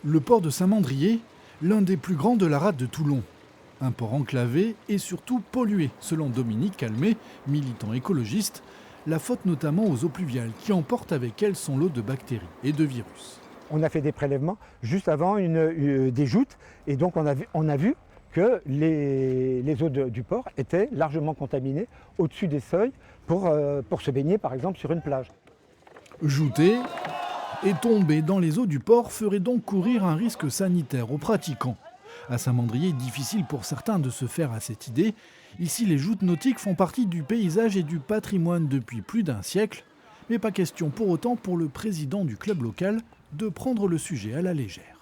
Le port de Saint-Mandrier, l'un des plus grands de la rade de Toulon. Un port enclavé et surtout pollué, selon Dominique Calmet, militant écologiste, la faute notamment aux eaux pluviales qui emportent avec elles son lot de bactéries et de virus. On a fait des prélèvements juste avant des joutes et donc on a vu que les eaux du port étaient largement contaminées au-dessus des seuils pour se baigner par exemple sur une plage. Jouter et tomber dans les eaux du port ferait donc courir un risque sanitaire aux pratiquants. À Saint-Mandrier, difficile pour certains de se faire à cette idée. Ici, les joutes nautiques font partie du paysage et du patrimoine depuis plus d'un siècle. Mais pas question pour autant pour le président du club local de prendre le sujet à la légère.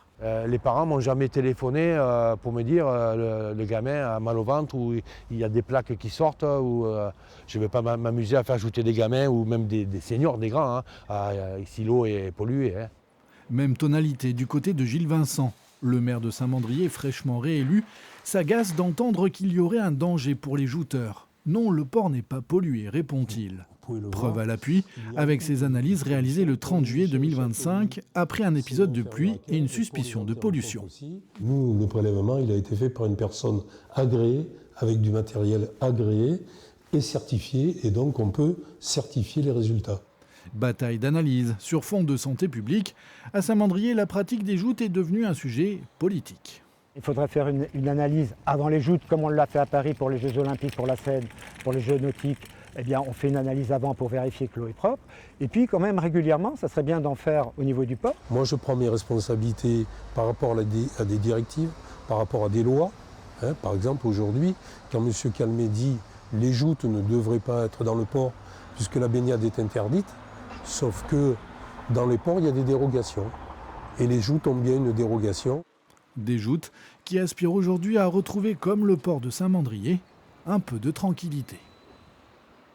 Les parents m'ont jamais téléphoné pour me dire le gamin a mal au ventre ou il y a des plaques qui sortent ou je ne vais pas m'amuser à faire ajouter des gamins ou même des seniors, des grands, si l'eau est polluée. Même tonalité du côté de Gilles Vincent. Le maire de Saint-Mandrier, fraîchement réélu, s'agace d'entendre qu'il y aurait un danger pour les jouteurs. Non, le port n'est pas pollué, répond-il. Preuve à l'appui, avec ses analyses réalisées le 30 juillet 2025, après un épisode de pluie et une suspicion de pollution. Nous, le prélèvement, il a été fait par une personne agréée, avec du matériel agréé et certifié, et donc on peut certifier les résultats. Bataille d'analyse sur fond de santé publique. À Saint-Mandrier, la pratique des joutes est devenue un sujet politique. Il faudrait faire une analyse avant les joutes, comme on l'a fait à Paris pour les Jeux Olympiques, pour la Seine, pour les Jeux nautiques. Eh bien, on fait une analyse avant pour vérifier que l'eau est propre. Et puis, quand même, régulièrement, ça serait bien d'en faire au niveau du port. Moi, je prends mes responsabilités par rapport à des directives, par rapport à des lois. Par exemple, aujourd'hui, quand M. Calmet dit que les joutes ne devraient pas être dans le port puisque la baignade est interdite, sauf que dans les ports, il y a des dérogations. Et les joutes ont bien une dérogation. Des joutes qui aspirent aujourd'hui à retrouver, comme le port de Saint-Mandrier, un peu de tranquillité.